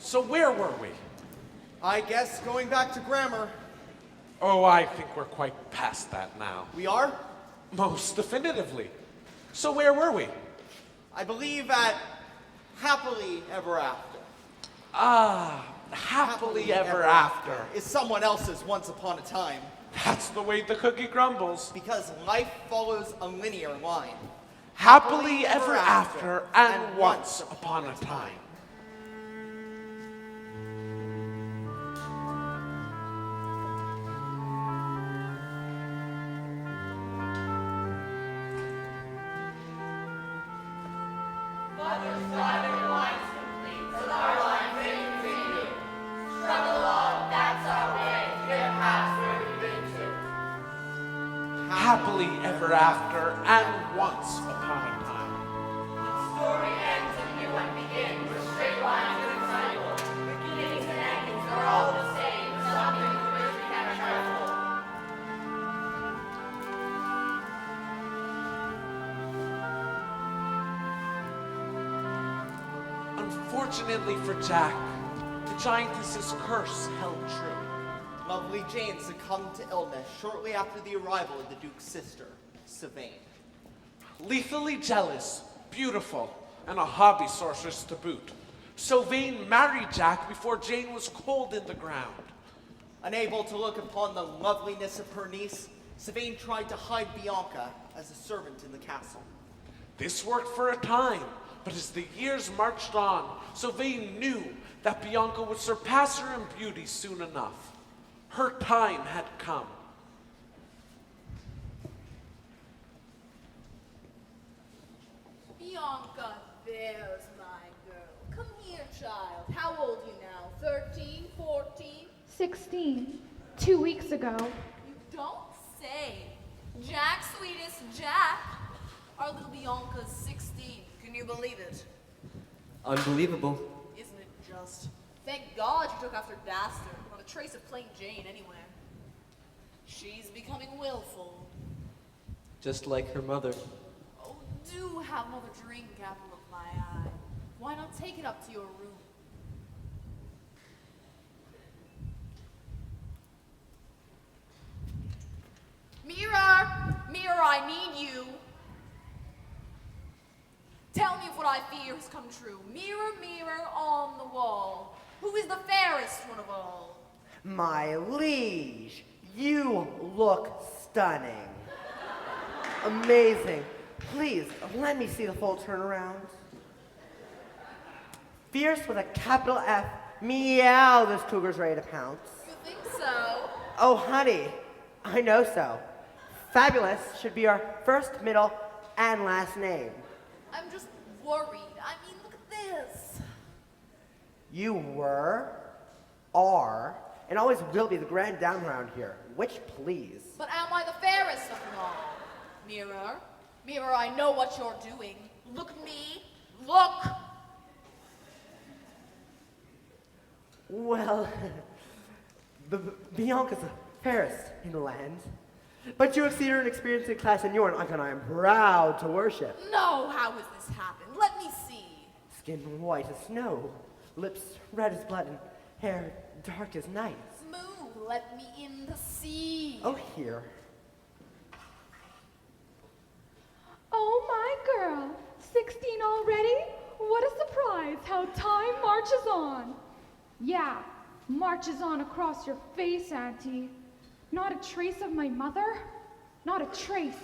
So where were we? I guess going back to grammar. Oh, I think we're quite past that now. We are? Most definitively. So where were we? I believe at happily ever after. Ah, happily ever after. Is someone else's once upon a time. That's the way the cookie crumbles. Because life follows a linear line. Happily ever after and once upon a time. Happily ever after and once upon a time. Story ends and new one begins. Straight lines in a triangle. Beginnings and endings are all the same. Something with which we can trifle. Unfortunately for Jack, the giantess's curse held true. Lovely Jane succumbed to illness shortly after the arrival of the Duke's sister, Sylvain. Lethally jealous, beautiful, and a hobby sorceress to boot, Sylvain married Jack before Jane was cold in the ground. Unable to look upon the loveliness of her niece, Sylvain tried to hide Bianca as a servant in the castle. This worked for a time, but as the years marched on, Sylvain knew that Bianca would surpass her in beauty soon enough. Her time had come. Bianca, there's my girl. Come here, child. How old you now? 13, 14? 16. 2 weeks ago. You don't say. Jack, sweetest Jack. Our little Bianca's 16. Can you believe it? Unbelievable. Isn't it just? Thank God you took after Dastard. Not a trace of plain Jane anywhere. She's becoming willful. Just like her mother. Oh, do have mother drink apple of my eye. Why not take it up to your room? Mirror! Mirror, I need you. Tell me if what I fear has come true. Mirror, mirror on the wall. Who is the fairest one of all? My liege, you look stunning. Amazing. Please, let me see the full turnaround. Fierce with a capital F. Meow, this cougar's ready to pounce. You think so? Oh, honey, I know so. Fabulous should be our first, middle, and last name. I'm just worried. I mean, look at this. You were, are, and always will be the grand dame around here. Which, please? But am I the fairest of them all? Mirror, mirror, I know what you're doing. Look at me. Look! Well, Bianca's the fairest in the land. But you exceed her in experience and class, and you're an icon I am proud to worship. No, how has this happened? Let me see. Skin white as snow, lips red as blood, and hair dark as night. Smooth, let me in to see. Oh, here. Oh, my girl. 16 already? What a surprise how time marches on. Yeah, marches on across your face, Auntie. Not a trace of my mother? Not a trace.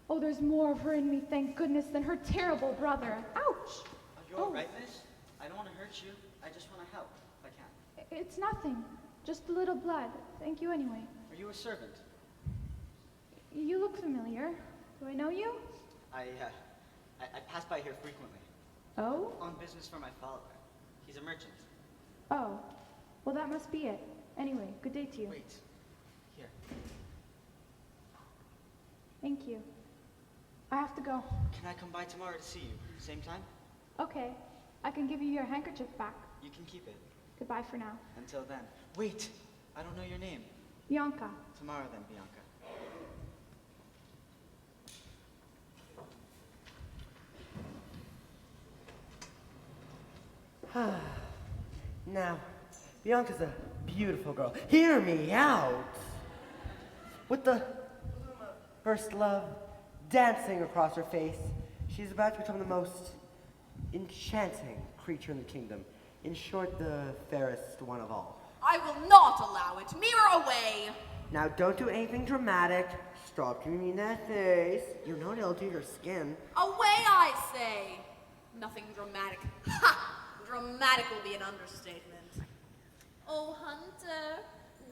Oh, there's more of her in me, thank goodness, than her terrible brother. Ouch! Are you all right, miss? I don't want to hurt you. I just want to help, if I can. It's nothing. Just a little blood. Thank you anyway. Are you a servant? You look familiar. Do I know you? I pass by here frequently. Oh? On business for my father. He's a merchant. Oh. Well, that must be it. Anyway, good day to you. Wait. Here. Thank you. I have to go. Can I come by tomorrow to see you? Same time? Okay. I can give you your handkerchief back. You can keep it. Goodbye for now. Until then. Wait! I don't know your name. Bianca. Tomorrow then, Bianca. Now, Bianca's a beautiful girl. Hear me out. With the first love dancing across her face, she's about to become the most enchanting creature in the kingdom. In short, the fairest one of all. I will not allow it. Mirror away. Now, don't do anything dramatic. Stop giving me that face. You know it'll do your skin. Away, I say. Nothing dramatic. Ha! Dramatic will be an understatement. Oh, Hunter.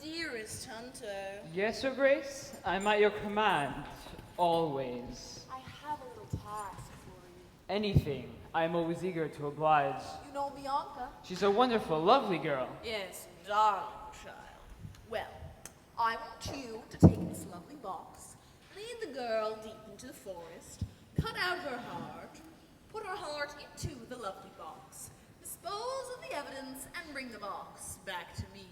Dearest Hunter. Yes, Your Grace? I'm at your command. Always. I have a little task for you. Anything. I'm always eager to oblige. You know Bianca? She's a wonderful, lovely girl. Yes, darling child. Well, I want you to take this lovely box, lead the girl deep into the forest, cut out her heart, put her heart into the lovely box, dispose of the evidence, and bring the box back to me.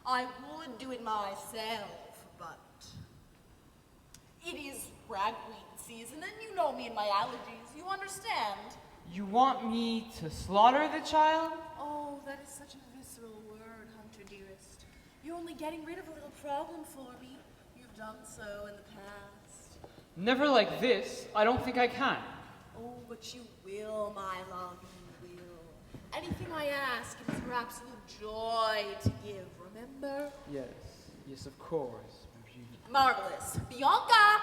I would do it myself, but it is ragweed season, and you know me and my allergies. You understand? You want me to slaughter the child? Oh, that is such a visceral word, Hunter dearest. You're only getting rid of a little problem for me. You've done so in the past. Never like this. I don't think I can. Oh, but you will, my love, you will. Anything I ask, it is your absolute joy to give, remember? Yes, yes, of course, my beauty. Marvelous. Bianca!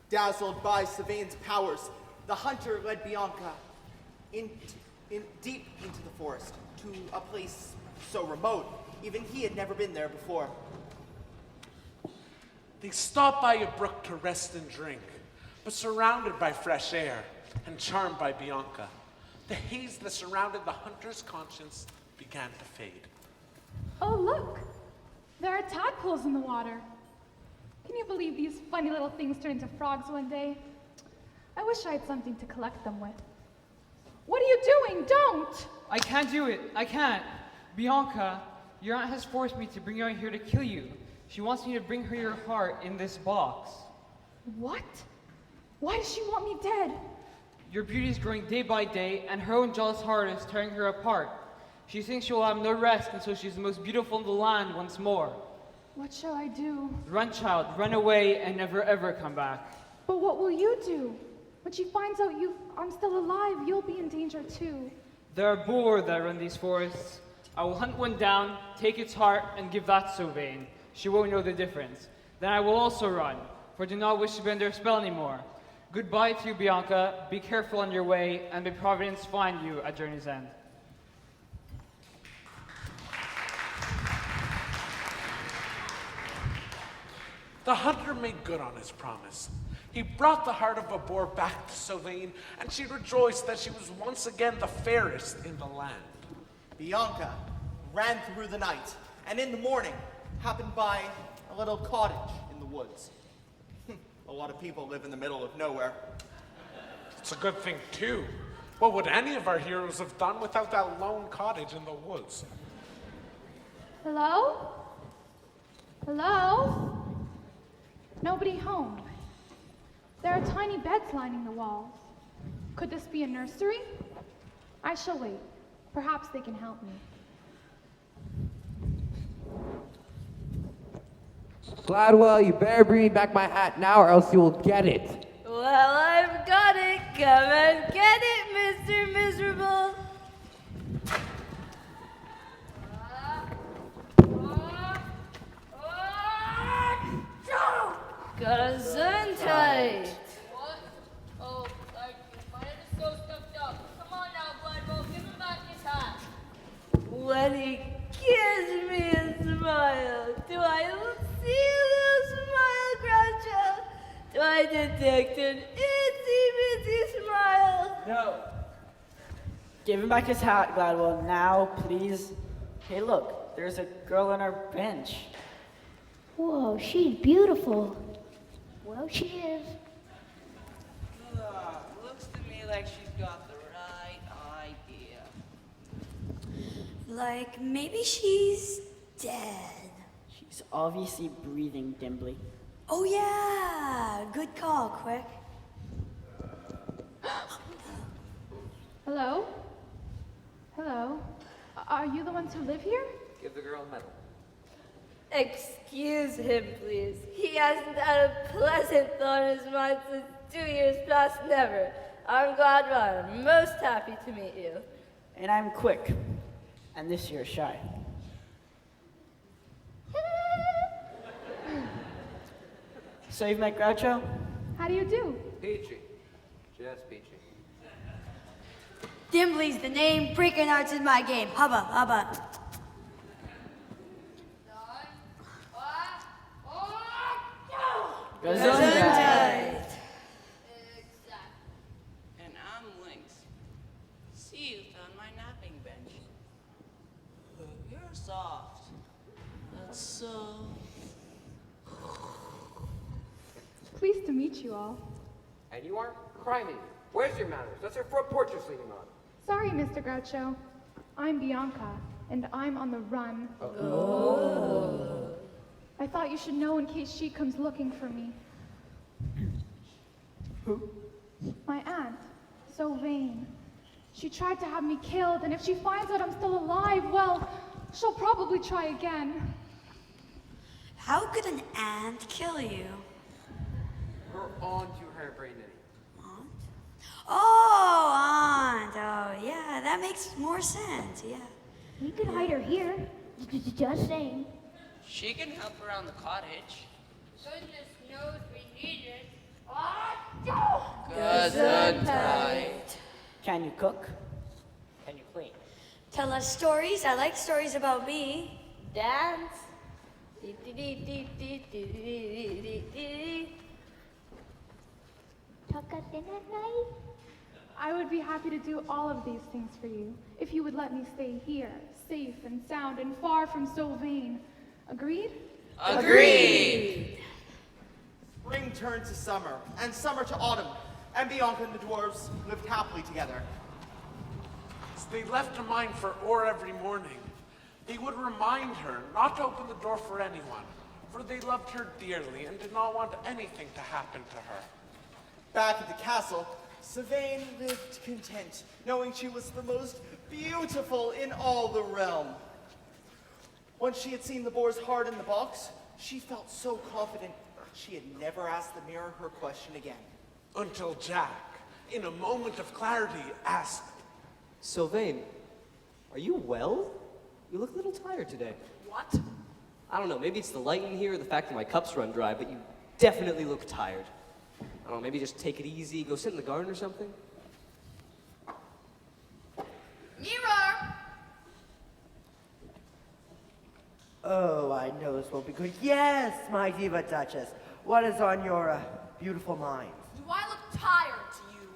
Dazzled by Savane's powers, the hunter led Bianca deep into the forest to a place so remote, even he had never been there before. They stopped by a brook to rest and drink, but surrounded by fresh air and charmed by Bianca, the haze that surrounded the hunter's conscience began to fade. Oh, look! There are tadpoles in the water. Can you believe these funny little things turned into frogs one day? I wish I had something to collect them with. What are you doing? Don't! I can't do it. I can't. Bianca, your aunt has forced me to bring you out here to kill you. She wants me to bring her your heart in this box. What? Why does she want me dead? Your beauty is growing day by day, and her own jealous heart is tearing her apart. She thinks she will have no rest until she's the most beautiful in the land once more. What shall I do? Run, child, run away and never ever come back. But what will you do? When she finds out I'm still alive, you'll be in danger too. There are boar that run these forests. I will hunt one down, take its heart, and give that to Sylvain. She won't know the difference. Then I will also run, for I do not wish to be under a spell anymore. Goodbye to you, Bianca. Be careful on your way, and may Providence find you at journey's end. The hunter made good on his promise. He brought the heart of a boar back to Sylvain, and she rejoiced that she was once again the fairest in the land. Bianca ran through the night, and in the morning happened by a little cottage in the woods. A lot of people live in the middle of nowhere. It's a good thing, too. What would any of our heroes have done without that lone cottage in the woods? Hello? Hello? Nobody home. There are tiny beds lining the walls. Could this be a nursery? I shall wait. Perhaps they can help me. Gladwell, you better bring me back my hat now or else you will get it. Well, I've got it. Come and get it, Mr. Miserable. Got a tight. What? Oh, thank you. My head is so stuffed up. Come on now, Gladwell. Give him back his hat. When he gives me a smile, do I see a little smile, Groucho? Do I detect an itsy-bitsy smile? No. Give him back his hat, Gladwell, now, please. Hey, look, there's a girl on our bench. Whoa, she's beautiful. Well, she is. Looks to me like she's got the right idea. Like, maybe she's dead. She's obviously breathing dimly. Oh, yeah. Good call, Quick. Hello? Hello? Are you the ones who live here? Give the girl a medal. Excuse him, please. He hasn't had a pleasant thought in his mind since 2 years past never. I'm glad, I'm most happy to meet you. And I'm quick. And this year shy. So you've met Groucho? How do you do? Peachy. Just peachy. Dimbly's the name, breaking arts is my game. Hubba, hubba. Gesundheit. And I'm Lynx. See you on my napping bench. You're soft. That's so. Pleased to meet you all. And you aren't criming. Where's your manners? That's your front porch you're sleeping on. Sorry, Mr. Groucho. I'm Bianca, and I'm on the run. I thought you should know in case she comes looking for me. Who? My aunt, so vain. She tried to have me killed, and if she finds out I'm still alive, well, she'll probably try again. How could an ant kill you? Her aunt, you hairbrained idiot. Oh, aunt. Oh, yeah, that makes more sense, yeah. We could hide her here. Just saying. She can help around the cottage. Goodness knows we need it. Gesundheit. Can you cook? Can you clean? Tell us stories. I like stories about me. Dance. Tuck us in at night. I would be happy to do all of these things for you, if you would let me stay here, safe and sound and far from so vain. Agreed? Agreed. Spring turned to summer, and summer to autumn, and Bianca and the dwarves lived happily together. As they left a mine for ore every morning, they would remind her not to open the door for anyone, for they loved her dearly and did not want anything to happen to her. Back at the castle, Sylvain lived content, knowing she was the most beautiful in all the realm. Once she had seen the boar's heart in the box, she felt so confident she had never asked the mirror her question again. Until Jack, in a moment of clarity, asked, Sylvain, are you well? You look a little tired today. What? I don't know, maybe it's the light in here or the fact that my cups run dry, but you definitely look tired. I don't know, maybe just take it easy, go sit in the garden or something? Mirror! Oh, I know this won't be good. Yes, my diva duchess. What is on your beautiful mind? Do I look tired to you?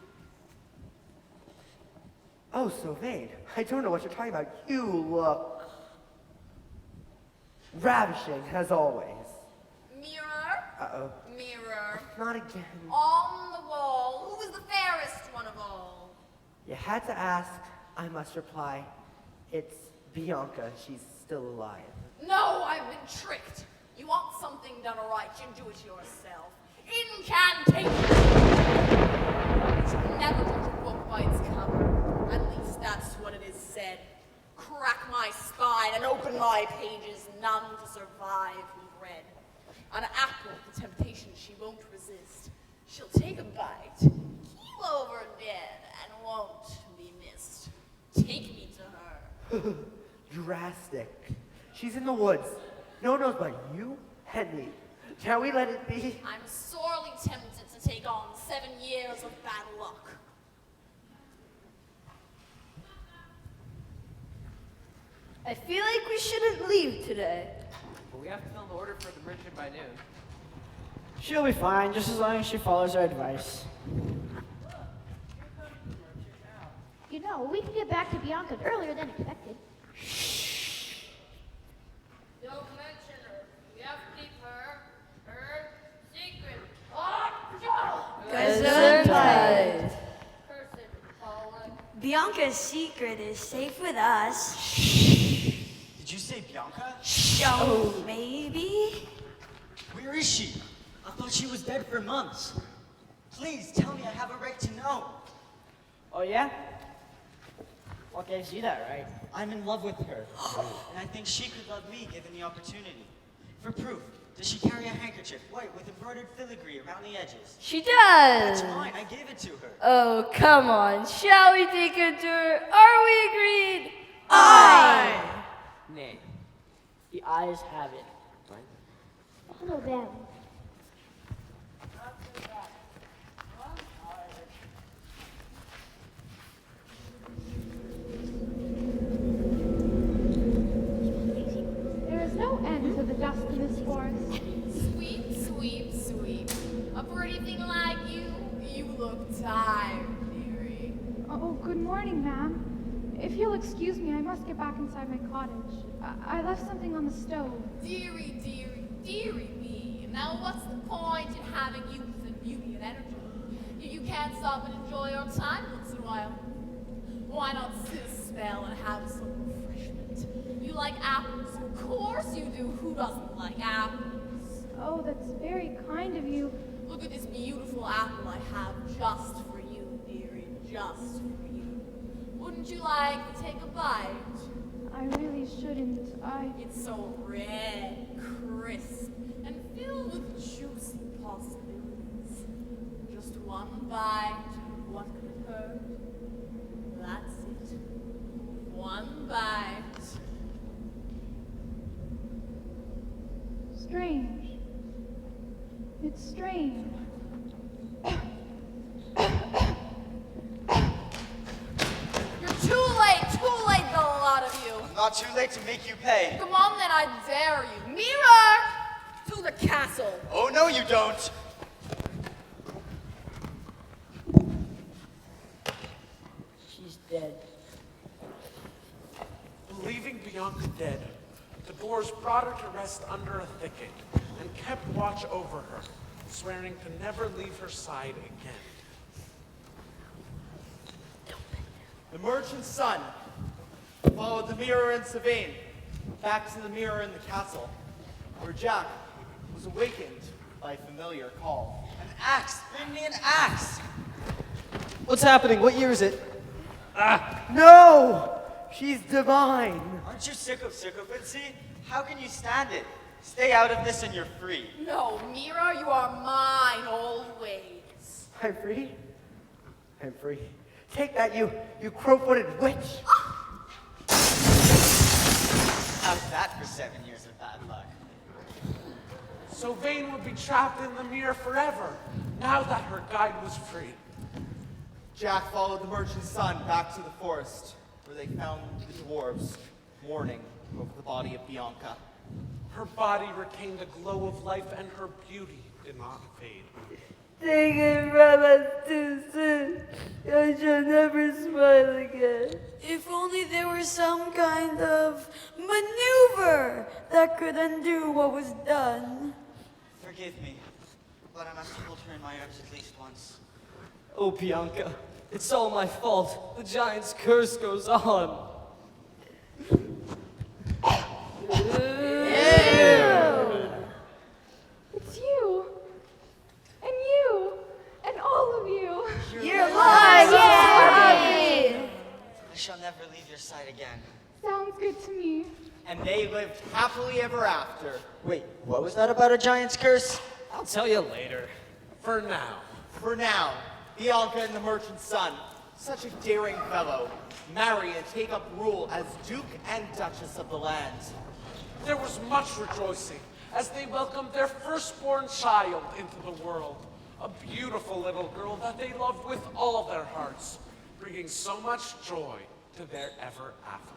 Oh, Sylvain, I don't know what you're talking about. You look ravishing, as always. Mirror? Uh-oh. Mirror. Not again. On the wall, who is the fairest one of all? You had to ask, I must reply. It's Bianca. She's still alive. No, I've been tricked. You want something done right, you do it yourself. Incantation! You should never judge a book by its cover. At least that's what it is said. Crack my spine and open my pages, none to survive who've read. An apple, the temptation she won't resist. She'll take a bite, keel over dead, and won't be missed. Take me to her. Drastic. She's in the woods. No one knows but you and me. Shall we let it be? I'm sorely tempted to take on 7 years of bad luck. I feel like we shouldn't leave today. But we have to fill the order for the merchant by noon. She'll be fine, just as long as she follows our advice. You know, we can get back to Bianca earlier than expected. Don't mention her. We have to keep her secret. Gesundheit. Cursed fallen. Bianca's secret is safe with us. Did you say Bianca? Oh, maybe? Where is she? I thought she was dead for months. Please tell me, I have a right to know. Oh yeah? What gives you that right? I'm in love with her. And I think she could love me given the opportunity. For proof, does she carry a handkerchief, white with embroidered filigree around the edges? She does. That's mine. I gave it to her. Oh, come on. Shall we take her to her? Are we agreed? Aye. Nay. The eyes have it. Follow them. There is no end to the dust in this forest. Sweep, sweep, sweep. A pretty thing like you, you look tired, dearie. Oh, good morning, ma'am. If you'll excuse me, I must get back inside my cottage. I left something on the stove. Dearie, dearie, dearie me. Now what's the point in having youth and beauty and energy if you can't stop and enjoy your time once in a while? Why not sit a spell and have some refreshment? You like apples? Of course you do. Who doesn't like apples? Oh, that's very kind of you. Look at this beautiful apple I have just for you, dearie, just for you. Wouldn't you like to take a bite? I really shouldn't. It's so red, crisp, and filled with juicy possibilities. Just one bite, what could it hurt? That's it. One bite. Strange. It's strange. You're too late, the lot of you. Not too late to make you pay. Come on then, I dare you. Mirror! To the castle. Oh, no, you don't. She's dead. Leaving Bianca dead, the boars brought her to rest under a thicket and kept watch over her, swearing to never leave her side again. The merchant's son followed the mirror and Sylvain back to the mirror in the castle, where Jack was awakened by a familiar call. An axe! Bring me an axe! What's happening? What year is it? No! She's divine. Aren't you sick of sycophancy? How can you stand it? Stay out of this and you're free. No, Mira, you are mine always. I'm free? I'm free. Take that, you crow-footed witch! How's that for 7 years of bad luck? So Vane would be trapped in the mirror forever, now that her guide was free. Jack followed the merchant's son back to the forest, where they found the dwarves mourning over the body of Bianca. Her body retained the glow of life and her beauty did not fade. Take it from us too soon. I shall never smile again. If only there were some kind of maneuver that could undo what was done. Forgive me, but I must hold her in my arms at least once. Oh, Bianca, it's all my fault. The giant's curse goes on. It's you. And you. And all of you. You're alive! Yay! I shall never leave your side again. Sounds good to me. And they lived happily ever after. Wait, what was that about a giant's curse? I'll tell you later. For now. For now, Bianca and the merchant's son, such a daring fellow, marry and take up rule as Duke and Duchess of the land. There was much rejoicing as they welcomed their firstborn child into the world. A beautiful little girl that they loved with all their hearts, bringing so much joy to their ever after.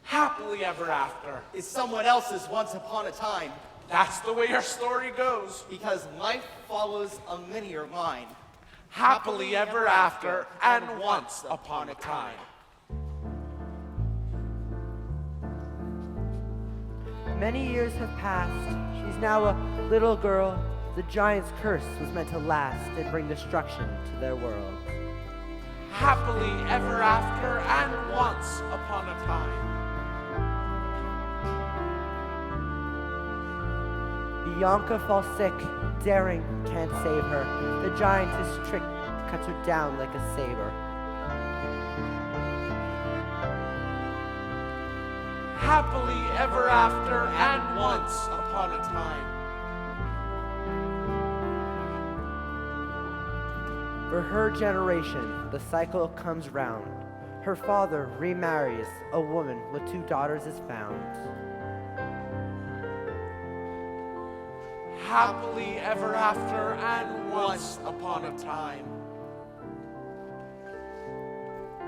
Happily ever after. Is someone else's once upon a time. That's the way our story goes. Because life follows a linear line. Happily ever after, and once upon a time. Many years have passed. She's now a little girl. The giant's curse was meant to last and bring destruction to their world. Happily ever after, and once upon a time. Bianca falls sick. Daring can't save her. The giantess trick cuts her down like a saber. happily ever after, and once upon a time. For her generation, the cycle comes round. Her father remarries, a woman with 2 daughters is found. Happily ever after, and once upon a time.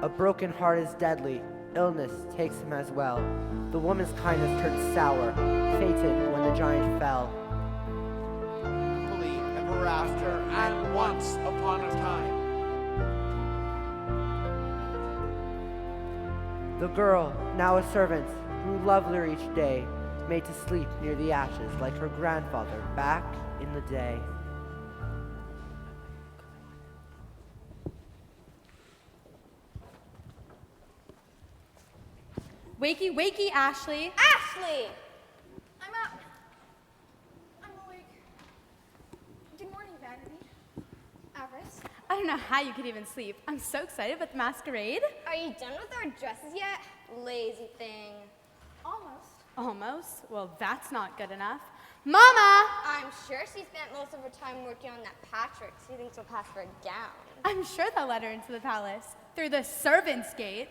A broken heart is deadly, illness takes him as well. The woman's kindness turned sour, fated when the giant fell. Happily ever after, and once upon a time. The girl, now a servant, grew lovelier each day, made to sleep near the ashes like her grandfather back in the day. Wakey, wakey, Ashley. Ashley! I'm up. I'm awake. Good morning, Vanity. Avarice. I don't know how you could even sleep. I'm so excited about the masquerade. Are you done with our dresses yet? Lazy thing. Almost. Almost? Well, that's not good enough. Mama! I'm sure she spent most of her time working on that Patrick. She thinks we'll pass for a gown. I'm sure they'll let her into the palace. Through the servants' gate.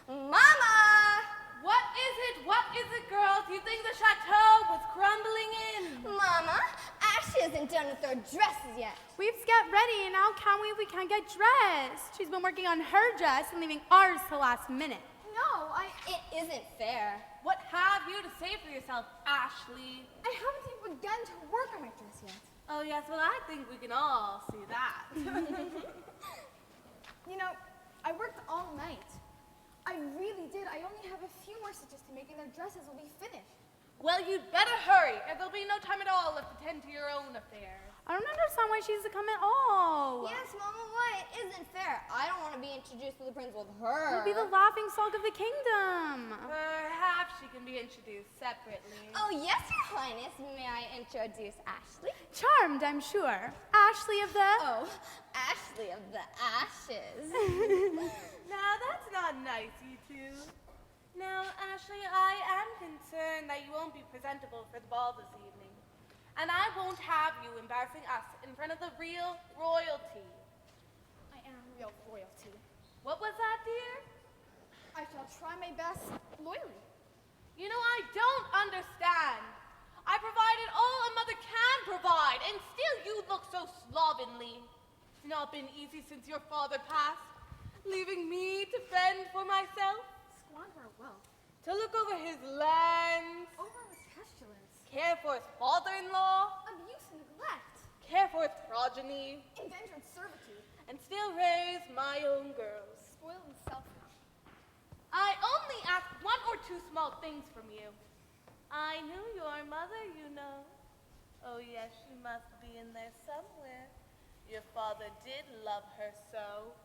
Mama! What is it? What is it, girls? You think the chateau was crumbling in? Mama, Ashley isn't done with her dresses yet. We have to get ready, and how can we if we can't get dressed? She's been working on her dress and leaving ours till last minute. No, it isn't fair. What have you to say for yourself, Ashley? I haven't even begun to work on my dress yet. Oh, yes, well, I think we can all see that. You know, I worked all night. I really did. I only have a few more stitches to make and their dresses will be finished. Well, you'd better hurry, or there'll be no time at all left to tend to your own affairs. I don't understand why she's to come at all. Yes, Mama, why? It isn't fair. I don't want to be introduced to the prince with her. We'll be the laughing stock of the kingdom. Perhaps she can be introduced separately. Oh, yes, Your Highness. May I introduce Ashley? Charmed, I'm sure. Ashley of the... Oh, Ashley of the Ashes. Now, that's not nice, you two. Now, Ashley, I am concerned that you won't be presentable for the ball this evening. And I won't have you embarrassing us in front of the real royalty. I am real royalty. What was that, dear? I shall try my best loyally. You know, I don't understand. I provided all a mother can provide, and still you look so slovenly. It's not been easy since your father passed, leaving me to fend for myself. Squander our wealth. To look over his lands. Over with pestilence. Care for his father-in-law. Abuse and neglect. Care for his progeny. Indentured servitude. And still raise my own girls. Spoiled and selfish. I only asked 1 or 2 small things from you. I knew your mother, you know. Oh, yes, she must be in there somewhere. Your father did love her so.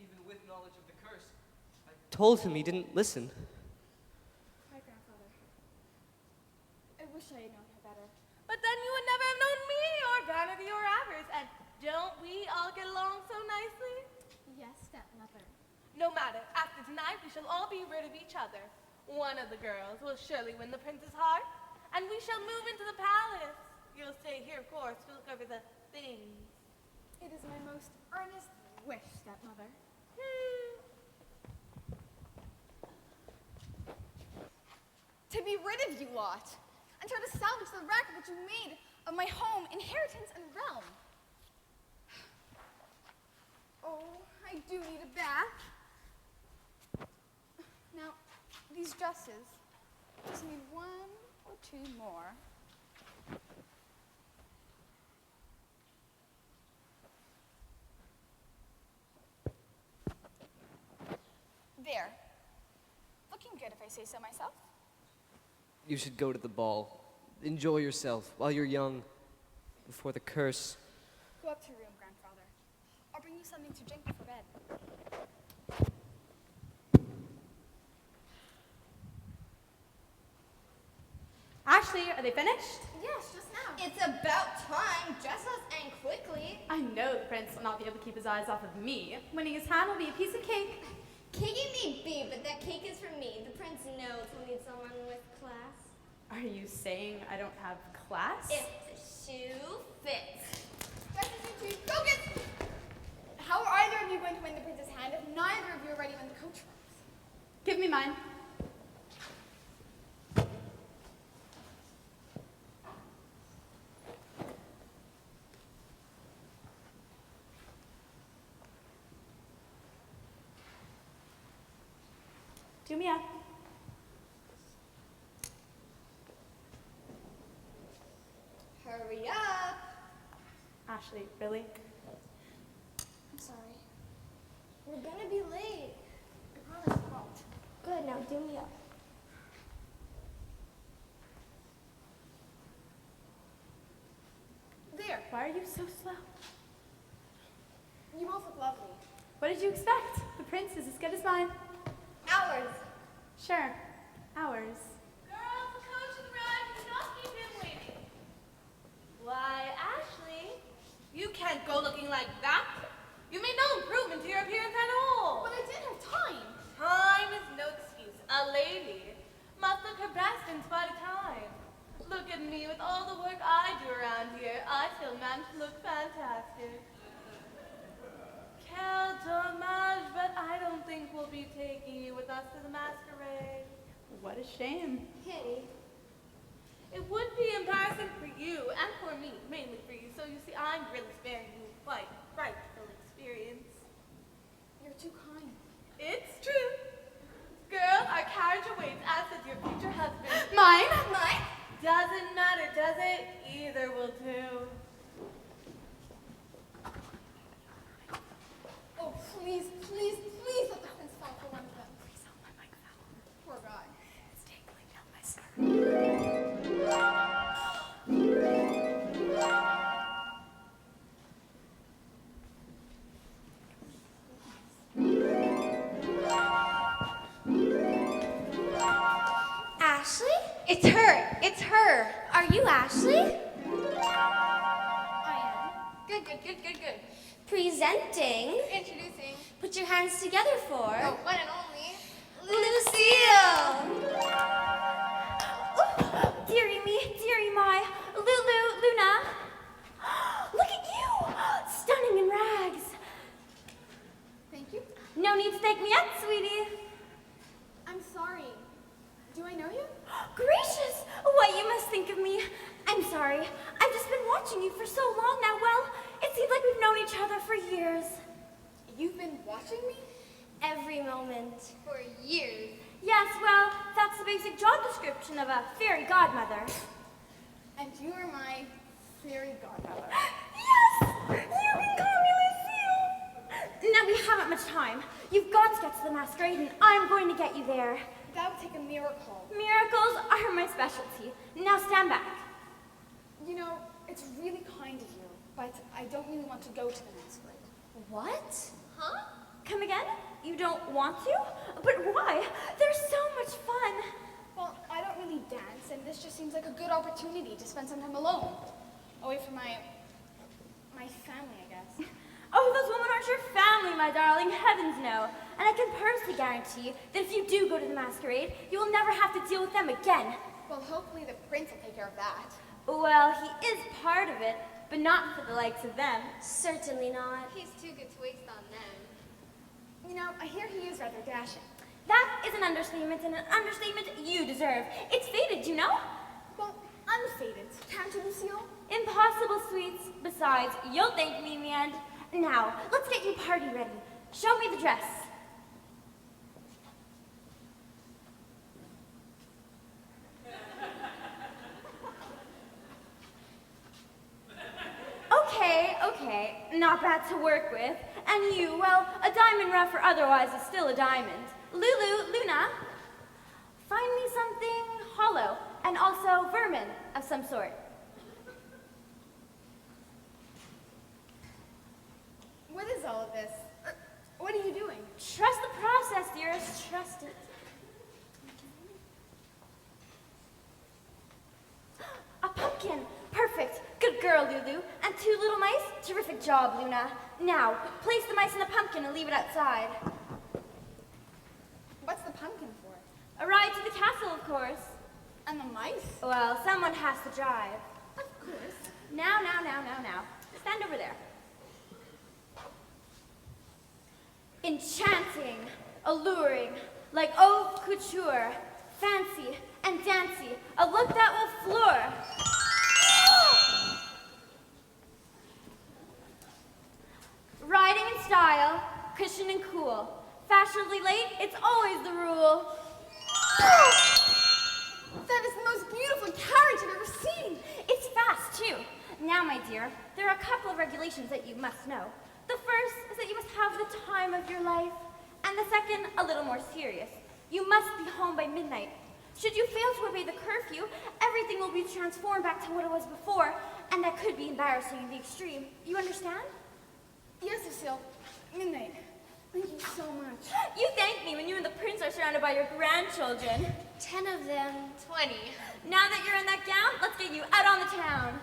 Even with knowledge of the curse, I told him he didn't listen. My grandfather. I wish I had known her better. But then you would never have known me or Vanity or Avarice. And don't we all get along so nicely? Yes, stepmother. No matter. After tonight, we shall all be rid of each other. One of the girls will surely win the prince's heart, and we shall move into the palace. You'll stay here, of course, to look over the things. It is my most earnest wish, stepmother. To be rid of you lot, and try to salvage the wreck that you made of my home, inheritance, and realm. Oh, I do need a bath. Now, these dresses just need 1 or 2 more. There. Looking good if I say so myself. You should go to the ball. Enjoy yourself while you're young, before the curse. Go up to your room, grandfather. I'll bring you something to drink before bed. Ashley, are they finished? Yes, just now. It's about time. Dress us and quickly. I know the prince will not be able to keep his eyes off of me. Winning his hand will be a piece of cake. Cake may be, but that cake is for me. The prince knows he'll need someone with class. Are you saying I don't have class? If the shoe fits. Focus! How are either of you going to win the prince's hand if neither of you are ready when the coach runs? Give me mine. Do me up. Hurry up. Ashley, really? I'm sorry. We're gonna be late. I promise we won't. Good, now do me up. There. Why are you so slow? You both look lovely. What did you expect? The prince is as good as mine. Ours. Sure. Ours. Girls, the coach has arrived. Do not keep him waiting. Why, Ashley, you can't go looking like that. You made no improvement to your appearance at all. But I didn't have time. Time is no excuse. A lady must look her best in spite of time. Look at me with all the work I do around here. I still manage to look fantastic. Quel dommage, but I don't think we'll be taking you with us to the masquerade. What a shame. Pity. It would be embarrassing for you and for me, mainly for you. So you see, I'm really sparing you quite a frightful experience. You're too kind. It's true. Girls, our carriage awaits, as does your future husband. Mine? Mine? Doesn't matter, does it? Either will do. Oh, please, please, please let the prince fall for one of them. Please don't let Mike fall. Poor guy. It's tingling down my Ashley? It's her. It's her. Are you Ashley? I am. Good, good, good, good, good. Presenting. Introducing. Put your hands together for Oh, one and only. Lucille. Oh, dearie my, Luna. Look at you, stunning in rags. Thank you. No need to thank me yet, sweetie. I'm sorry. Do I know you? Gracious, what you must think of me. I'm sorry. I've just been watching you for so long now. Well, it seems like we've known each other for years. You've been watching me? Every moment. For years. Yes, well, that's the basic job description of a fairy godmother. And you are my fairy godmother. Yes! You can call me Lucille! Now, we haven't much time. You've got to get to the masquerade, and I'm going to get you there. That would take a miracle. Miracles are my specialty. Now stand back. You know, it's really kind of you, but I don't really want to go to the masquerade. What? Huh? Come again? You don't want to? But why? There's so much fun. Well, I don't really dance, and this just seems like a good opportunity to spend some time alone. Away from my family, I guess. Oh, those women aren't your family, my darling. Heavens no. And I can personally guarantee that if you do go to the masquerade, you will never have to deal with them again. Well, hopefully the prince will take care of that. Well, he is part of it, but not for the likes of them. Certainly not. He's too good to waste on them. You know, I hear he is rather dashing. That is an understatement, and an understatement you deserve. It's fated, you know? Well, I'm fated. Can't you, Lucille? Impossible, sweets. Besides, you'll thank me in the end. Now, let's get you party ready. Show me the dress. Okay, not bad to work with. And you, well, a diamond rough or otherwise is still a diamond. Luna, find me something hollow, and also vermin of some sort. What is all of this? What are you doing? Trust the process, dearest. Trust it. A pumpkin. Perfect. Good girl, Lulu. And 2 little mice? Terrific job, Luna. Now, place the mice in the pumpkin and leave it outside. pumpkin for? A ride to the castle, of course. And the mice? Well, someone has to drive. Of course. Now. Stand over there. Enchanting, alluring, like haute couture, fancy and dancy, a look that will floor. Riding in style, cushion and cool. Fashionably late, it's always the rule. That is the most beautiful carriage I've ever seen. It's fast, too. Now, my dear, there are a couple of regulations that you must know. The first is that you must have the time of your life, and the second, a little more serious. You must be home by midnight. Should you fail to obey the curfew, everything will be transformed back to what it was before, and that could be embarrassing in the extreme. You understand? Yes, Lucille. Midnight. Thank you so much. You thank me when you and the prince are surrounded by your grandchildren. 10 of them. 20. Now that you're in that gown, let's get you out on the town.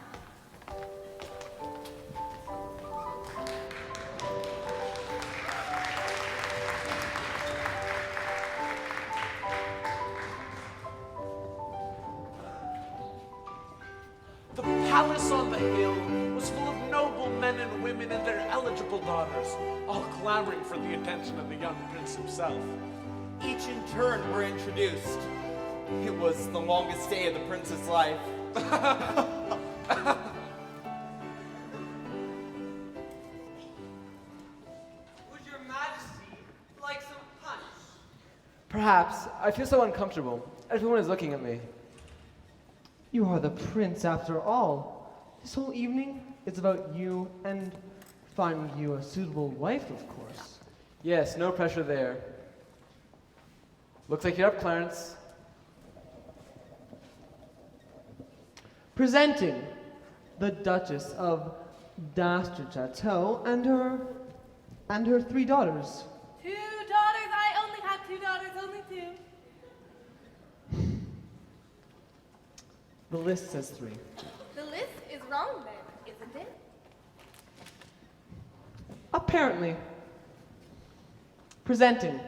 The palace on the hill was full of noble men and women and their eligible daughters, all clamoring for the attention of the young prince himself. Each in turn were introduced. It was the longest day of the prince's life. Would your majesty like some punch? Perhaps. I feel so uncomfortable. Everyone is looking at me. You are the prince after all. This whole evening is about you and finding you a suitable wife, of course. Yes, no pressure there. Looks like you're up, Clarence. Presenting the Duchess of Dastard Chateau and her 3 daughters. 2 daughters? I only have 2 daughters, only 2. The list says 3. The list is wrong then, isn't it? Apparently. Presenting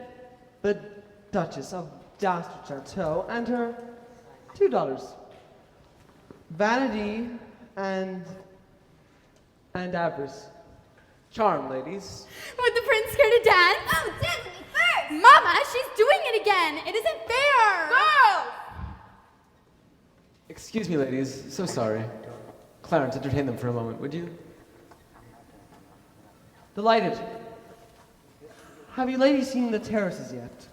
the Duchess of Dastard Chateau and her 2 daughters. Vanity and avarice. Charm, ladies. Would the prince care to dance? Oh, dance me first! Mama, she's doing it again. It isn't fair. Girls! Excuse me, ladies. So sorry. Clarence, entertain them for a moment, would you? Delighted. Have you ladies seen the terraces yet?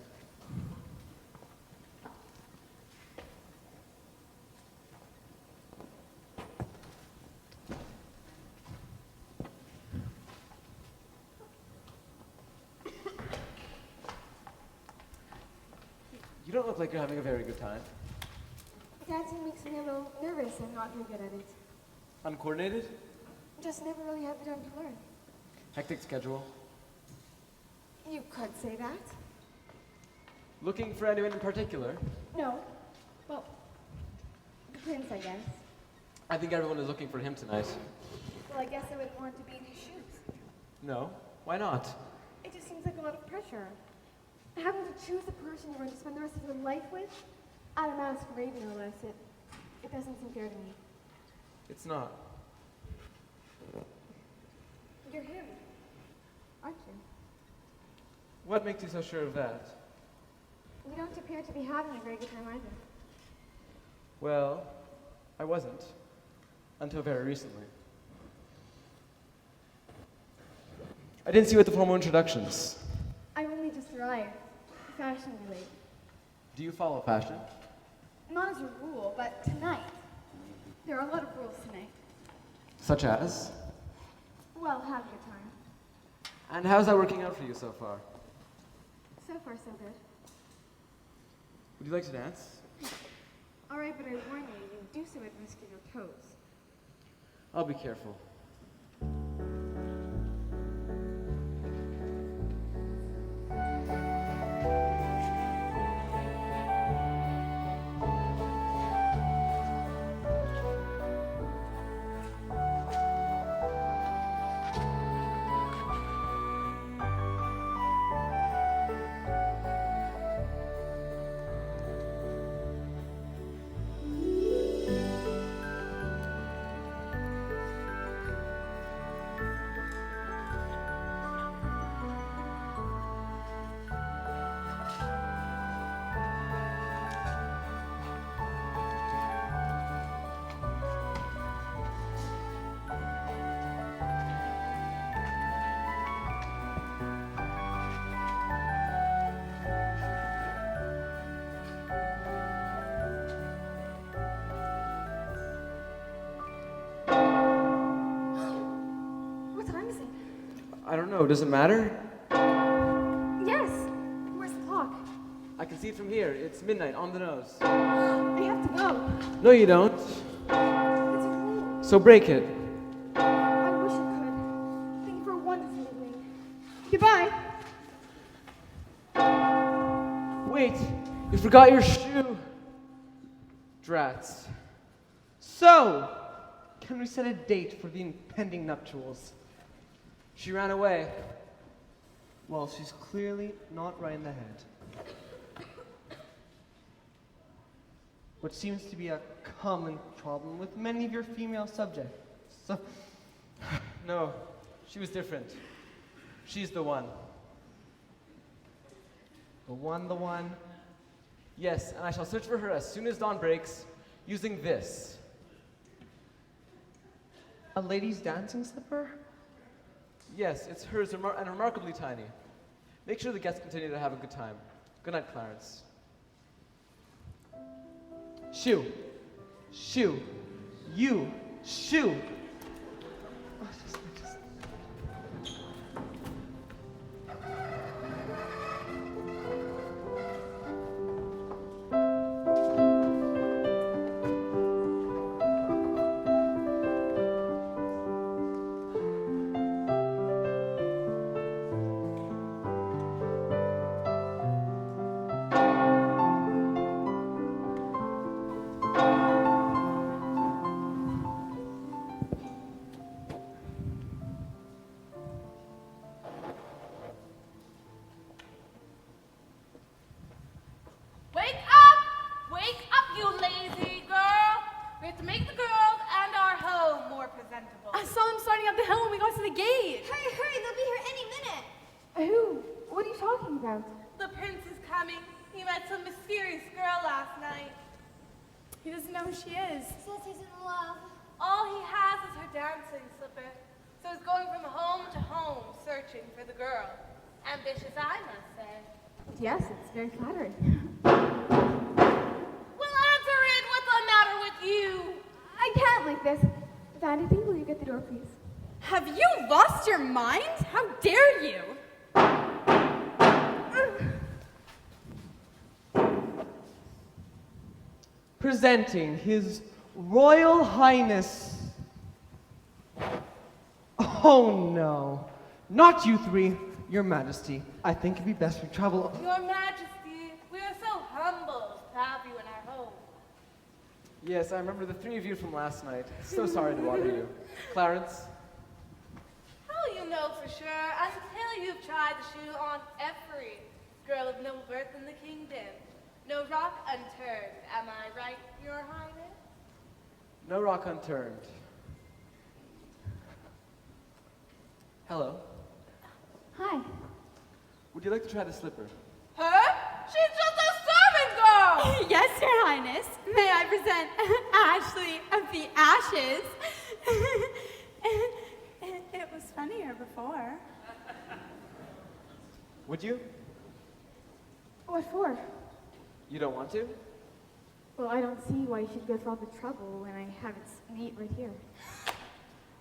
You don't look like you're having a very good time. Dancing makes me a little nervous. I'm not very good at it. Uncoordinated? Just never really had the time to learn. Hectic schedule. You could say that. Looking for anyone in particular? No. Well, the prince, I guess. I think everyone is looking for him tonight. Well, I guess I wouldn't want to be in his shoes. No? Why not? It just seems like a lot of pressure. Having to choose the person you're going to spend the rest of your life with? At a masquerade, no less. It doesn't seem fair to me. It's not. You're him, aren't you? What makes you so sure of that? You don't appear to be having a very good time either. Well, I wasn't. Until very recently. I didn't see you at the formal introductions. I only just arrived. Fashionably late. Do you follow fashion? Not as a rule, but tonight. There are a lot of rules tonight. Such as? Well, have a good time. And how's that working out for you so far? So far, so good. Would you like to dance? All right, but I warn you, you do so at risk of your toes. I'll be careful. don't know. Does it matter? Yes. Where's the clock? I can see it from here. It's midnight on the nose. I have to go. No, you don't. It's a rule. So break it. I wish I could. Thank you for a wonderful evening. Goodbye. Wait, you forgot your shoe. Drats. So, can we set a date for the impending nuptials? She ran away. Well, she's clearly not right in the head. What seems to be a common problem with many of your female subjects. So, no, she was different. She's the one. The one. Yes, and I shall search for her as soon as dawn breaks, using this. A lady's dancing slipper? Yes, it's hers and remarkably tiny. Make sure the guests continue to have a good time. Good night, Clarence. Shoe. You. Shoe. Wake up, you lazy girl! We have to make the girls and our home more presentable. I saw them starting up the hill when we got to the gate. Hurry, they'll be here any minute. Who? What are you talking about? The prince is coming. He met some mysterious girl last night. He doesn't know who she is. Says he's in love. All he has is her dancing slipper. So he's going from home to home searching for the girl. Ambitious, I must say. Yes, it's very flattering. Well, answer it. What's the matter with you? I can't like this. Vanity, will you get the door, please? Have you lost your mind? How dare you? Presenting His Royal Highness. Oh no, not you three, Your Majesty. I think it'd be best we travel. Your Majesty, we are so humbled to have you in our home. Yes, I remember the three of you from last night. So sorry to bother you. Clarence? How will you know for sure until you've tried the shoe on every girl of noble birth in the kingdom? No rock unturned, am I right, Your Highness? No rock unturned. Hello. Hi. Would you like to try the slipper? Her? She's just a servant girl! Yes, Your Highness. May I present Ashley of the Ashes? It was funnier before. Would you? What for? You don't want to? Well, I don't see why you should go through all the trouble when I have it neat right here.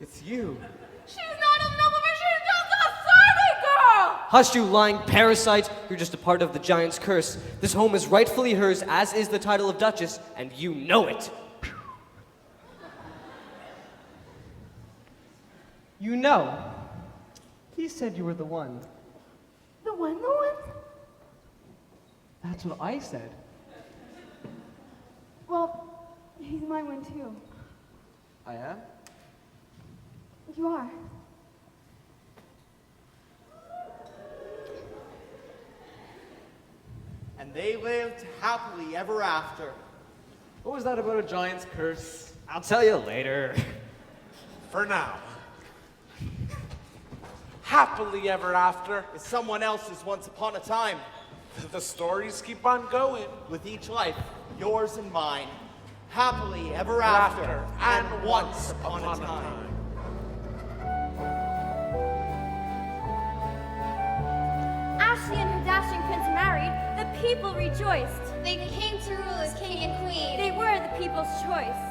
It's you. She's not a nobleman, she's just a servant girl! Hush, you lying parasite! You're just a part of the giant's curse. This home is rightfully hers, as is the title of Duchess, and you know it. You know. He said you were the one. The one? That's what I said. Well, he's my one too. I am? You are. And they lived happily ever after. What was that about a giant's curse? I'll tell you later. For now. Happily ever after. Is someone else's once upon a time. The stories keep on going. With each life, yours and mine. Happily ever after, and once upon a time. Ashley and her dashing prince married, the people rejoiced. They came to rule as king and queen. They were the people's choice.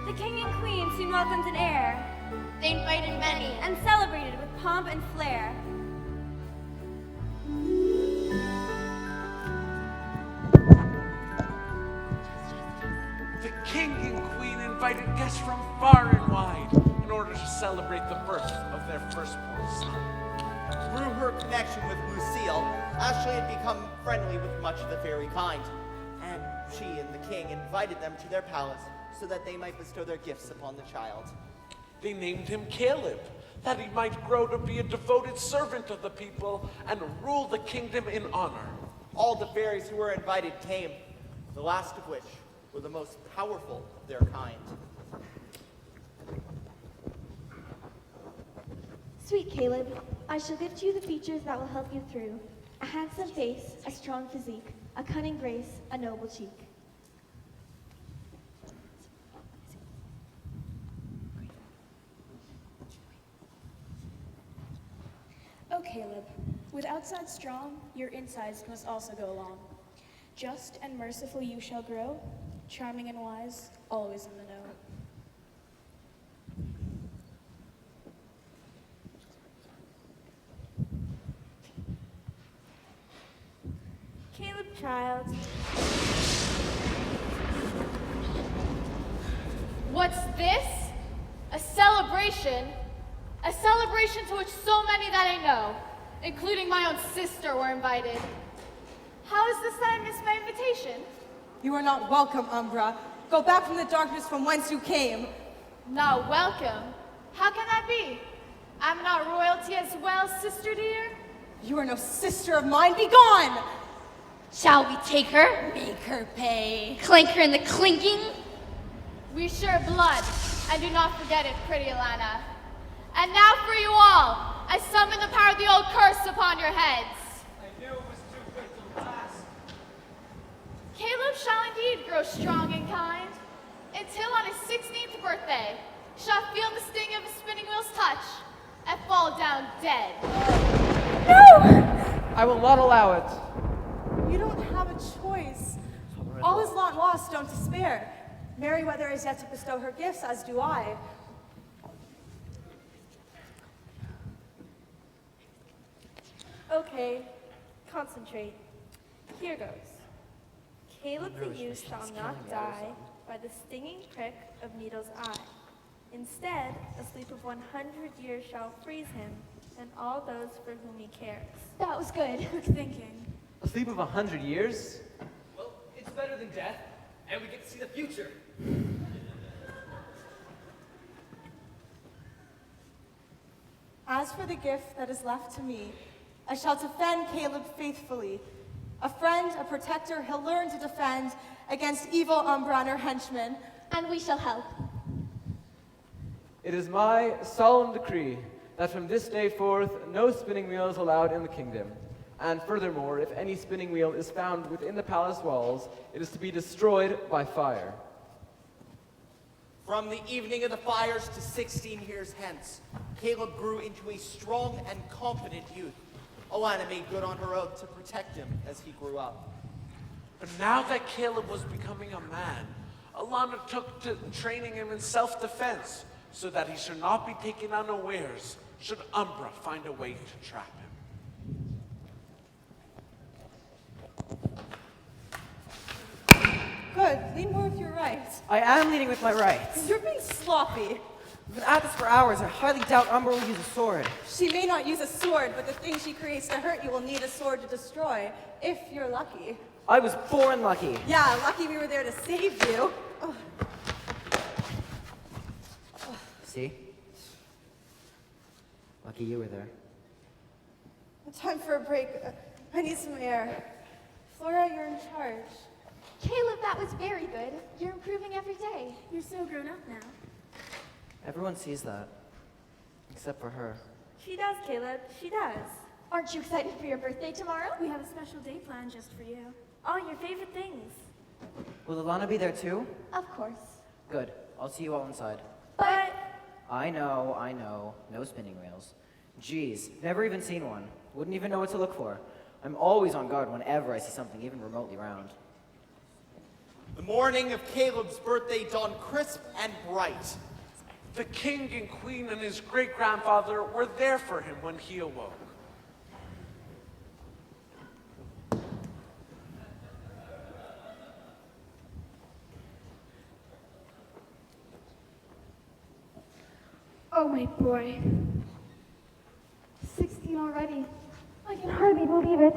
The king and queen soon welcomed an heir, They invited many and celebrated with pomp and flair. The king and queen invited guests from far and wide in order to celebrate the birth of their firstborn son. Through her connection with Lucille, Ashley had become friendly with much of the fairy kind, and she and the king invited them to their palace so that they might bestow their gifts upon the child. They named him Caleb, that he might grow to be a devoted servant of the people and rule the kingdom in honor. All the fairies who were invited came, the last of which were the most powerful of their kind. Sweet Caleb, I shall give to you the features that will help you through. A handsome face, a strong physique, a cunning grace, a noble cheek. Oh, Caleb, with outside strong, your insides must also go along. Just and merciful you shall grow, charming and wise, always in the know. Caleb, child. What's this? A celebration? A celebration to which so many that I know, including my own sister, were invited. How is this that I missed my invitation? You are not welcome, Umbra. Go back from the darkness from whence you came. Not welcome? How can that be? I'm not royalty as well, sister dear? You are no sister of mine. Be gone! Shall we take her? Make her pay. Clink her in the clinking? We share blood, and do not forget it, pretty Alana. And now for you all, I summon the power of the old curse upon your heads. I knew it was too good to last. Caleb shall indeed grow strong and kind, until on his 16th birthday shall feel the sting of his spinning wheel's touch and fall down dead. No! I will not allow it. You don't have a choice. All is not lost, don't despair. Merryweather is yet to bestow her gifts, as do I. Okay, concentrate. Here goes. Caleb the youth shall not die by the stinging prick of needle's eye. Instead, a sleep of 100 years shall freeze him and all those for whom he cares. That was good. Quick thinking. A sleep of 100 years? Well, it's better than death, and we get to see the future. As for the gift that is left to me, I shall defend Caleb faithfully. A friend, a protector, he'll learn to defend against evil Umbra and her henchmen. And we shall help. It is my solemn decree that from this day forth, no spinning wheel is allowed in the kingdom. And furthermore, if any spinning wheel is found within the palace walls, it is to be destroyed by fire. From the evening of the fires to 16 years hence, Caleb grew into a strong and confident youth. Alana made good on her oath to protect him as he grew up. But now that Caleb was becoming a man, Alana took to training him in self-defense so that he should not be taken unawares should Umbra find a way to trap him. Good, lean more with your right. I am leading with my right. You're being sloppy. We've been at this for hours. I highly doubt Umbra will use a sword. She may not use a sword, but the thing she creates to hurt you will need a sword to destroy, if you're lucky. I was born lucky. Yeah, lucky we were there to save you. Oh. See? Lucky you were there. Time for a break. I need some air. Flora, you're in charge. Caleb, that was very good. You're improving every day. You're so grown up now. Everyone sees that. Except for her. She does, Caleb. She does. Aren't you excited for your birthday tomorrow? We have a special day planned just for you. All your favorite things. Will Alana be there too? Of course. Good. I'll see you all inside. But I know. No spinning wheels. Geez, never even seen one. Wouldn't even know what to look for. I'm always on guard whenever I see something even remotely round. The morning of Caleb's birthday dawned crisp and bright. The king and queen and his great-grandfather were there for him when he awoke. Oh, my boy. 16 already. I can hardly believe it.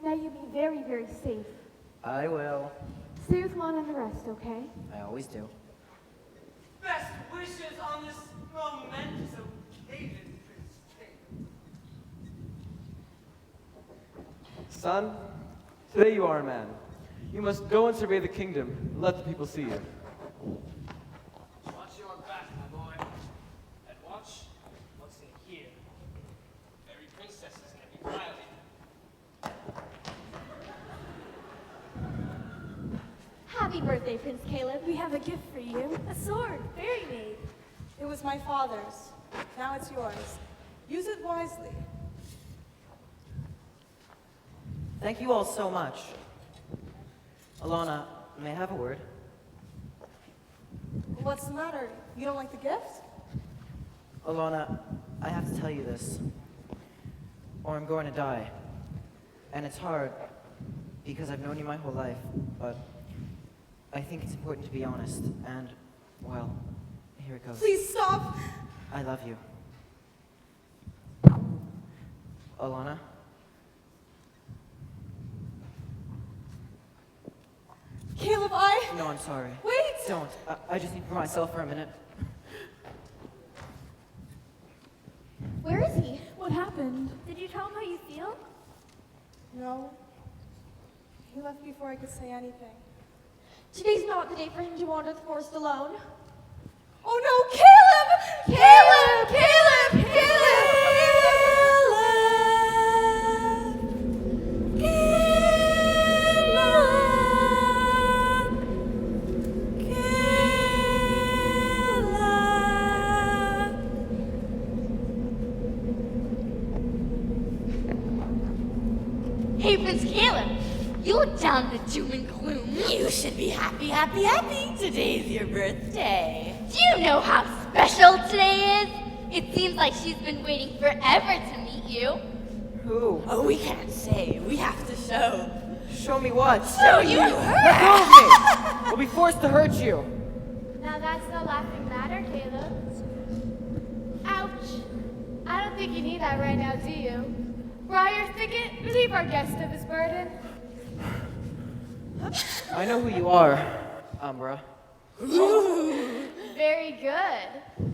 Now you be very, very safe. I will. Stay with Lon and the rest, okay? I always do. Best wishes on this momentous occasion, Prince Caleb. Son, today you are a man. You must go and survey the kingdom and let the people see you. Watch your back, my boy. And watch what's in here. Every princess is in every pile. Happy birthday, Prince Caleb. We have a gift for you. A sword, fairy made. It was my father's. Now it's yours. Use it wisely. Thank you all so much. Alana, may I have a word? What's the matter? You don't like the gift? Alana, I have to tell you this, or I'm going to die. And it's hard, because I've known you my whole life, but I think it's important to be honest, and, well, here it goes. Please stop! I love you. Alana? Caleb, No, I'm sorry. Wait! Don't. I just need for myself for a minute. Where is he? What happened? Did you tell him how you feel? No. He left before I could say anything. Today's not the day for him to wander the forest alone. Oh no, Caleb! Caleb! Caleb! Hey, Prince Caleb, you look down in the doom and gloom. You should be happy, happy, happy. Today's your birthday. Do you know how special today is? It seems like she's been waiting forever to meet you. Who? Oh, we can't say. We have to show. Show me what? Show you her! Let go of me! We'll be forced to hurt you. Now that's no laughing matter, Caleb. Ouch. I don't think you need that right now, do you? Briar Thicket, relieve our guest of his burden. I know who you are, Umbra. Very good.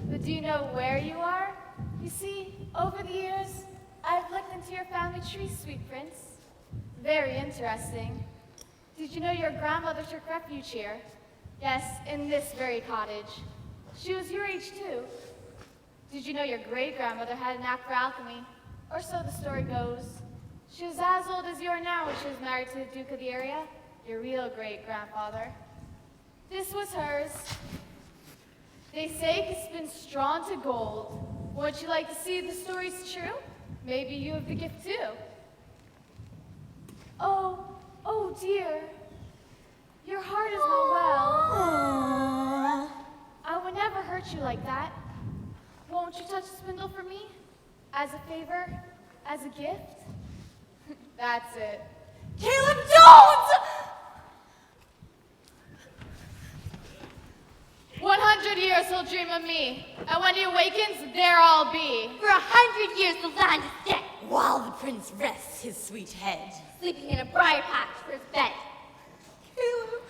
But do you know where you are? You see, over the years, I've looked into your family tree, sweet prince. Very interesting. Did you know your grandmother took refuge here? Yes, in this very cottage. She was your age too. Did you know your great-grandmother had a knack for alchemy? Or so the story goes. She was as old as you are now when she was married to the Duke of the area, your real great-grandfather. This was hers. They say it's been strong to gold. Would you like to see if the story's true? Maybe you have the gift too. Oh dear. Your heart is not well. I would never hurt you like that. Won't you touch the spindle for me? As a favor? As a gift? That's it. Caleb, don't! 100 years he'll dream of me, and when he awakens, there I'll be. For 100 years the land is dead, while the prince rests his sweet head, sleeping in a briar patch for his bed. Caleb.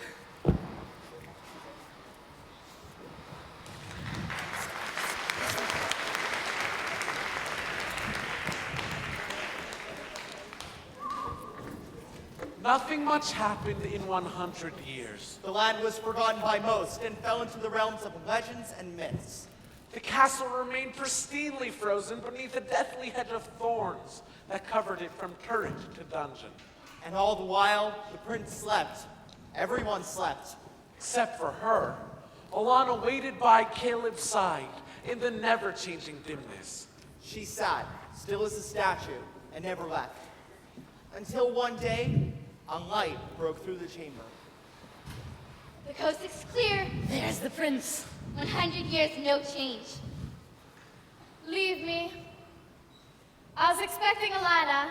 Nothing much happened in 100 years. The land was forgotten by most and fell into the realms of legends and myths. The castle remained pristinely frozen beneath a deathly hedge of thorns that covered it from turret to dungeon. And all the while, the prince slept. Everyone slept. Except for her. Alana waited by Caleb's side in the never-changing dimness. She sat, still as a statue, and never left. Until one day, a light broke through the chamber. The coast is clear. There's the prince. 100 years, no change. Leave me. I was expecting Alana.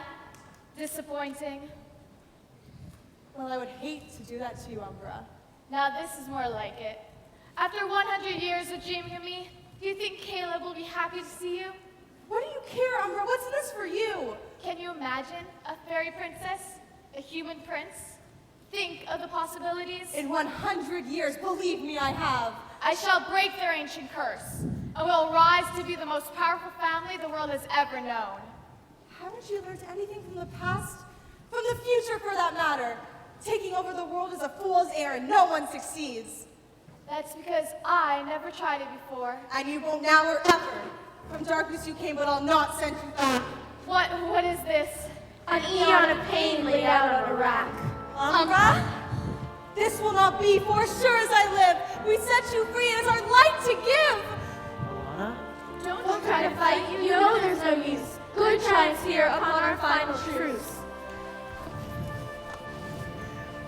Disappointing. Well, I would hate to do that to you, Umbra. Now this is more like it. After 100 years of dreaming of me, do you think Caleb will be happy to see you? What do you care, Umbra? What's in this for you? Can you imagine a fairy princess? A human prince? Think of the possibilities. In 100 years, believe me, I have. I shall break their ancient curse, and will rise to be the most powerful family the world has ever known. Haven't you learned anything from the past? From the future, for that matter? Taking over the world is a fool's errand. No one succeeds. That's because I never tried it before. And you won't now or ever. From darkness you came, but I'll not send you back. What is this? An eon of pain laid out on a rack. Umbra? This will not be, for sure as I live. We set you free, and it's our light to give. Alana? Don't try to fight. You know there's no use. Good triumphs here upon our final truce.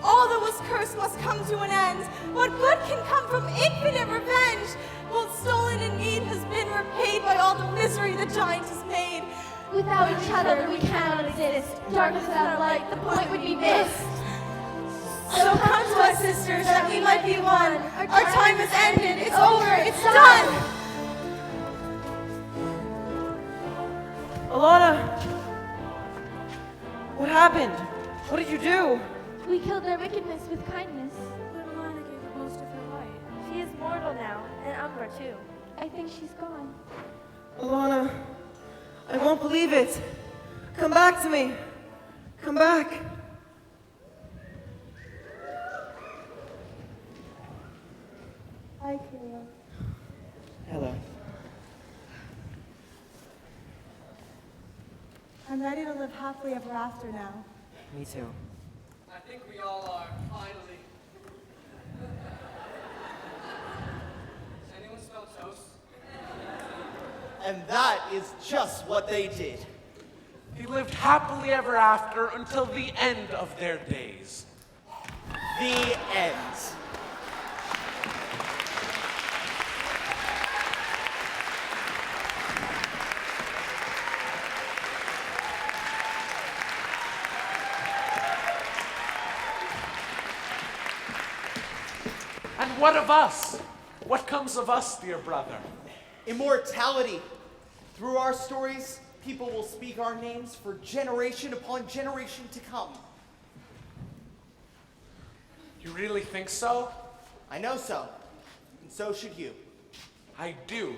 All that was cursed must come to an end. What good can come from infinite revenge? What stolen in need has been repaid by all the misery the giant has made. Without each other, we cannot exist. Darkness without light, the point would be missed. So come to us, sisters, that we might be one. Our time has ended. It's over. It's done. Alana! What happened? What did you do? We killed their wickedness with kindness. But Alana gave the most of her life. She is mortal now, and Umbra too. I think she's gone. Alana, I won't believe it. Come back to me. Come back. Hi, Caleb. Hello. I'm ready to live happily ever after now. Me too. I think we all are, finally. Does anyone smell toast? And that is just what they did. They lived happily ever after until the end of their days. The end. And what of us? What comes of us, dear brother? Immortality. Through our stories, people will speak our names for generation upon generation to come. You really think so? I know so. And so should you. I do.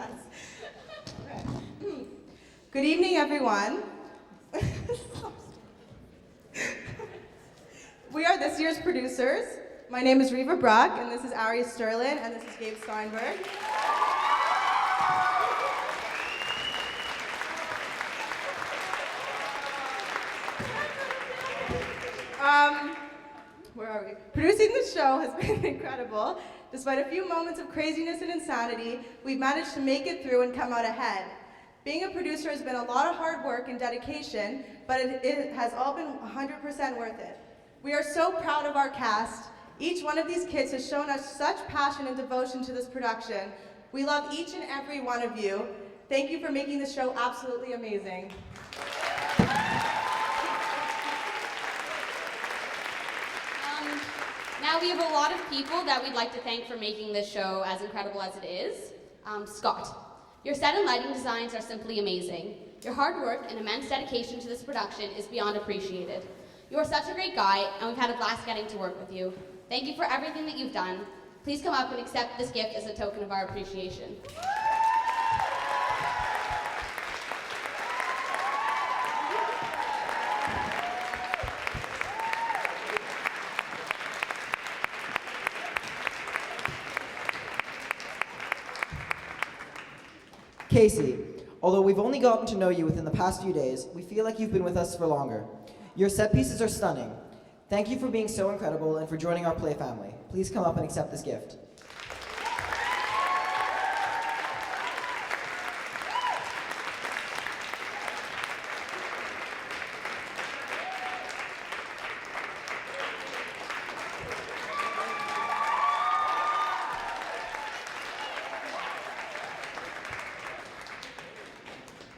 Yes. Good evening, everyone. We are this year's producers. My name is Reva Brock, and this is Ari Sterlin, and this is Gabe Steinberg. Where are we? Producing this show has been incredible. Despite a few moments of craziness and insanity, we've managed to make it through and come out ahead. Being a producer has been a lot of hard work and dedication, but it has all been 100% worth it. We are so proud of our cast. Each one of these kids has shown us such passion and devotion to this production. We love each and every one of you. Thank you for making this show absolutely amazing. Now we have a lot of people that we'd like to thank for making this show as incredible as it is. Scott, your set and lighting designs are simply amazing. Your hard work and immense dedication to this production is beyond appreciated. You are such a great guy, and we've had a blast getting to work with you. Thank you for everything that you've done. Please come up and accept this gift as a token of our appreciation. Casey, although we've only gotten to know you within the past few days, we feel like you've been with us for longer. Your set pieces are stunning. Thank you for being so incredible and for joining our play family. Please come up and accept this gift.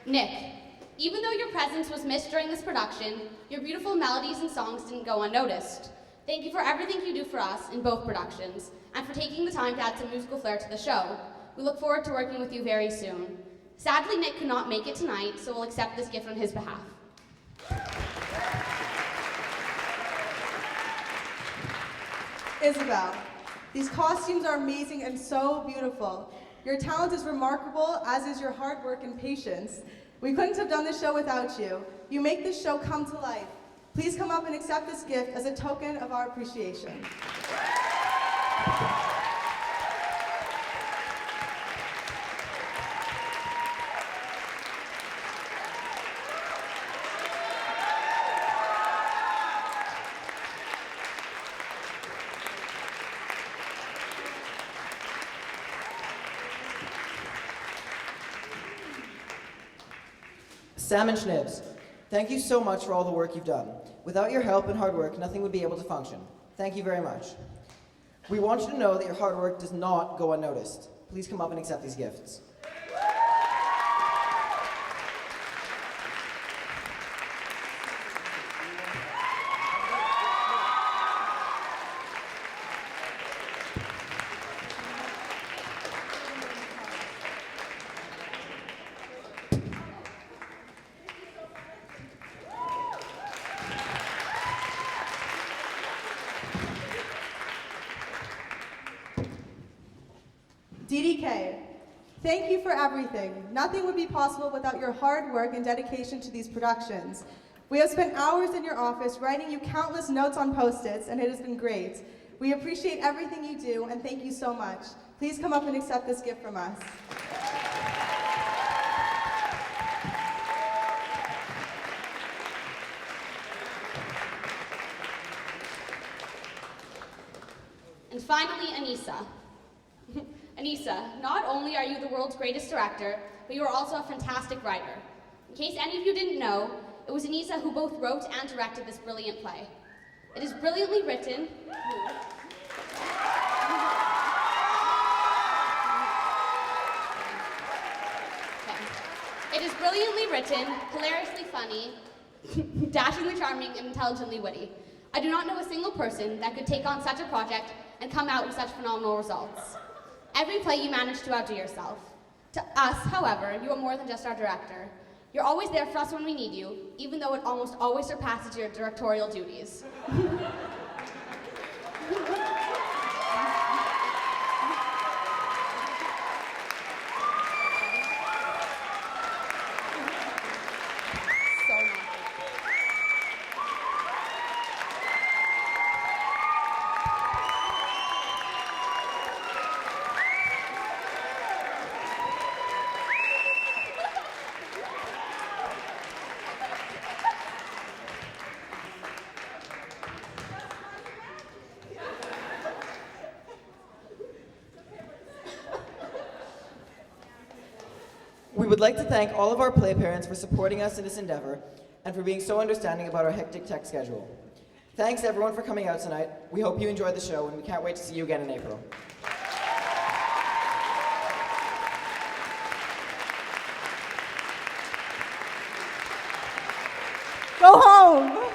Nick, even though your presence was missed during this production, your beautiful melodies and songs didn't go unnoticed. Thank you for everything you do for us in both productions, and for taking the time to add some musical flair to the show. We look forward to working with you very soon. Sadly, Nick could not make it tonight, so we'll accept this gift on his behalf. Isabel, these costumes are amazing and so beautiful. Your talent is remarkable, as is your hard work and patience. We couldn't have done this show without you. You make this show come to life. Please come up and accept this gift as a token of our appreciation. Sam and Schnibs, thank you so much for all the work you've done. Without your help and hard work, nothing would be able to function. Thank you very much. We want you to know that your hard work does not go unnoticed. Please come up and accept these gifts. DDK, thank you for everything. Nothing would be possible without your hard work and dedication to these productions. We have spent hours in your office writing you countless notes on Post-its, and it has been great. We appreciate everything you do, and thank you so much. Please come up and accept this gift from us. And finally, Anissa. Anissa, not only are you the world's greatest director, but you are also a fantastic writer. In case any of you didn't know, it was Anissa who both wrote and directed this brilliant play. It is brilliantly written. It is brilliantly written, hilariously funny, dashingly charming, and intelligently witty. I do not know a single person that could take on such a project and come out with such phenomenal results. Every play you manage to outdo yourself. To us, however, you are more than just our director. You're always there for us when we need you, even though it almost always surpasses your directorial duties. We would like to thank all of our play parents for supporting us in this endeavor and for being so understanding about our hectic tech schedule. Thanks everyone for coming out tonight. We hope you enjoyed the show and we can't wait to see you again in April. Go home!